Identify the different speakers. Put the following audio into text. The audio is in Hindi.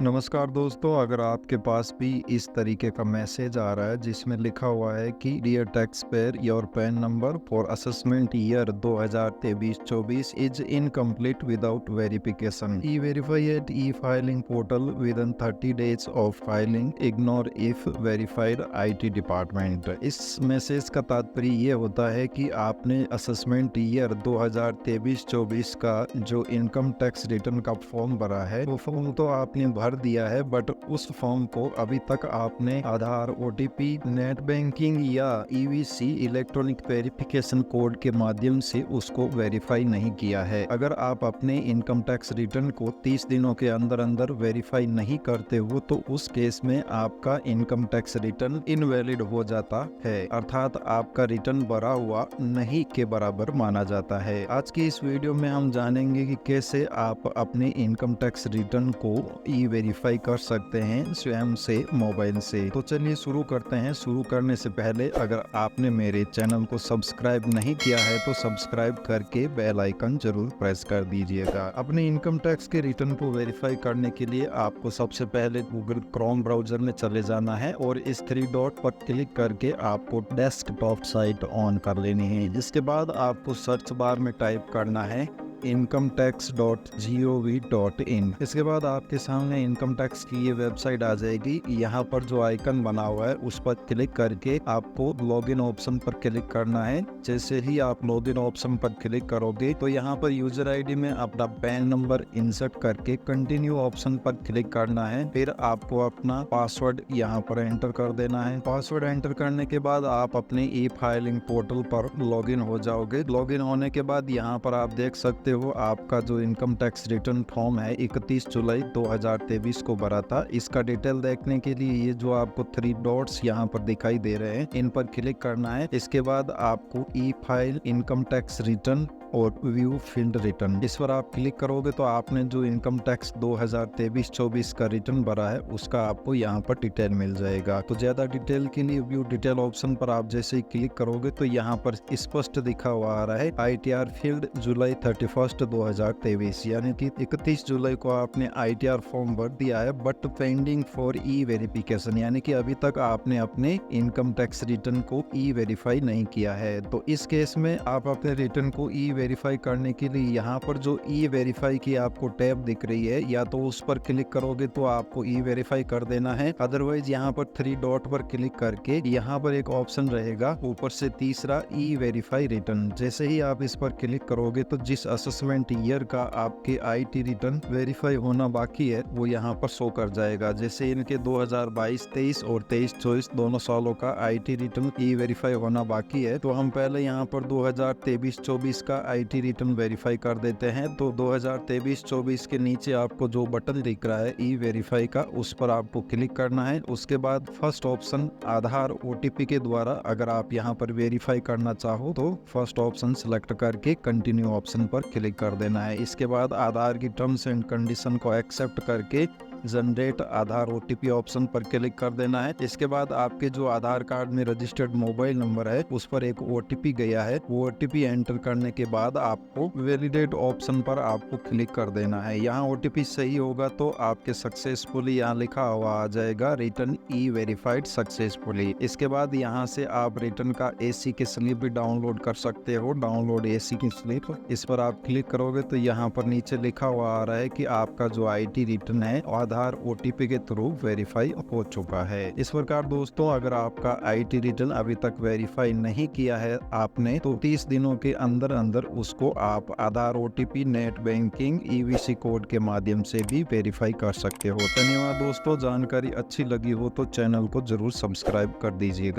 Speaker 1: नमस्कार दोस्तों, अगर आपके पास भी इस तरीके का मैसेज आ रहा है जिसमें लिखा हुआ है कि dear tax payer your PAN number for assessment year 2023-24 is incomplete without verification, e verify at e filing portal within 30 days of filing, ignore if verified IT department. इस मैसेज का तात्पर्य ये होता है कि आपने असेसमेंट ईयर 2023-24 का जो इनकम टैक्स रिटर्न का फॉर्म भरा है वो फॉर्म तो आपने भर दिया है, बट उस फॉर्म को अभी तक आपने आधार, ओटीपी, नेट बैंकिंग या ईवीसी इलेक्ट्रॉनिक वेरिफिकेशन कोड के माध्यम से उसको वेरीफाई नहीं किया है। अगर आप अपने इनकम टैक्स रिटर्न को 30 दिनों के अंदर अंदर वेरीफाई नहीं करते हो तो उस केस में आपका इनकम टैक्स रिटर्न इनवैलिड हो जाता है, अर्थात आपका रिटर्न भरा हुआ नहीं के बराबर माना जाता है। आज की इस वीडियो में हम जानेंगे कि कैसे आप अपने इनकम टैक्स रिटर्न को ई वेरीफाई कर सकते हैं स्वयं से, मोबाइल से। तो चलिए शुरू करते हैं। शुरू करने से पहले अगर आपने मेरे चैनल को सब्सक्राइब नहीं किया है तो सब्सक्राइब करके बेल आइकन जरूर प्रेस कर दीजिएगा। अपने इनकम टैक्स के रिटर्न को वेरीफाई करने के लिए आपको सबसे पहले गूगल क्रोम ब्राउजर में चले जाना है और इस 3 डॉट पर क्लिक करके आपको डेस्कटॉप साइट ऑन कर लेनी है। जिसके बाद आपको सर्च बार में टाइप करना है incometax.gov.in। इसके बाद आपके सामने इनकम टैक्स की ये वेबसाइट आ जाएगी। यहाँ पर जो आइकन बना हुआ है उस पर क्लिक करके आपको लॉगिन ऑप्शन पर क्लिक करना है। जैसे ही आप लॉगिन ऑप्शन पर क्लिक करोगे तो यहाँ पर यूजर आईडी में अपना पैन नंबर इंसर्ट करके कंटिन्यू ऑप्शन पर क्लिक करना है। फिर आपको अपना पासवर्ड यहाँ पर एंटर कर देना है। पासवर्ड एंटर करने के बाद आप अपने ई फाइलिंग पोर्टल पर लॉगिन हो जाओगे। लॉगिन होने के बाद यहाँ पर आप देख सकते हो आपका जो इनकम टैक्स रिटर्न फॉर्म है 31 जुलाई 2023 को भरा था। इसका डिटेल देखने के लिए ये जो आपको 3 डॉट्स यहाँ पर दिखाई दे रहे हैं इन पर क्लिक करना है। इसके बाद आपको ई फाइल इनकम टैक्स रिटर्न और व्यू फील्ड रिटर्न, इस पर आप क्लिक करोगे तो आपने जो इनकम टैक्स 2023-24 का रिटर्न भरा है उसका आपको यहाँ पर डिटेल मिल जाएगा। तो ज्यादा डिटेल के लिए व्यू डिटेल ऑप्शन पर आप जैसे ही क्लिक करोगे तो यहाँ पर स्पष्ट दिखा हुआ आ रहा है ITR फील्ड जुलाई 31 2023, यानी कि 31 जुलाई को आपने ITR फॉर्म भर दिया है but pending for E verification, यानी कि अभी तक आपने अपने इनकम टैक्स रिटर्न को ई वेरीफाई नहीं किया है। तो इस केस में आप अपने रिटर्न को ई वेरीफाई करने के लिए यहाँ पर जो ई वेरीफाई की आपको टैब दिख रही है या तो उस पर क्लिक करोगे तो आपको ई वेरीफाई कर देना है, अदरवाइज यहाँ पर 3 डॉट पर क्लिक करके यहाँ पर एक ऑप्शन रहेगा ऊपर से तीसरा ई वेरीफाई रिटर्न। जैसे ही आप इस पर क्लिक करोगे तो जिस असेसमेंट ईयर का आपके आईटी रिटर्न वेरीफाई होना बाकी है वो यहाँ पर शो कर जाएगा। जैसे इनके 2022-23 और 23-24 दोनों सालों का आईटी रिटर्न ई वेरीफाई होना बाकी है, तो हम पहले यहाँ पर 2023-24 का आईटी रिटर्न वेरीफाई कर देते हैं। तो 2023-24 के नीचे आपको जो बटन दिख रहा है ई वेरीफाई का उस पर आपको क्लिक करना है। उसके बाद फर्स्ट ऑप्शन आधार ओटीपी के द्वारा अगर आप यहाँ पर वेरीफाई करना चाहो तो फर्स्ट ऑप्शन सिलेक्ट करके कंटिन्यू ऑप्शन पर क्लिक कर देना है। इसके बाद आधार की टर्म्स एंड कंडीशन को एक्सेप्ट करके जनरेट आधार ओटीपी ऑप्शन पर क्लिक कर देना है। इसके बाद आपके जो आधार कार्ड में रजिस्टर्ड मोबाइल नंबर है उस पर एक ओटीपी गया है, वो ओटीपी एंटर करने के बाद आपको वैलिडेट ऑप्शन पर आपको क्लिक कर देना है। यहाँ ओटीपी सही होगा तो आपके सक्सेसफुली यहाँ लिखा हुआ आ जाएगा रिटर्न ई वेरीफाइड सक्सेसफुली। इसके बाद यहाँ से आप रिटर्न का एसी की स्लिप भी डाउनलोड कर सकते हो, डाउनलोड एसी की स्लिप, इस पर आप क्लिक करोगे तो यहाँ पर नीचे लिखा हुआ आ रहा है कि आपका जो आईटी रिटर्न है आधार ओटीपी के थ्रू वेरीफाई हो चुका है। इस प्रकार दोस्तों अगर आपका आईटी रिटर्न अभी तक वेरीफाई नहीं किया है आपने तो 30 दिनों के अंदर अंदर उसको आप Aadhaar OTP, net banking, EVC code के माध्यम से भी वेरीफाई कर सकते हो। धन्यवाद दोस्तों, जानकारी अच्छी लगी हो तो चैनल को जरूर सब्सक्राइब कर दीजिएगा।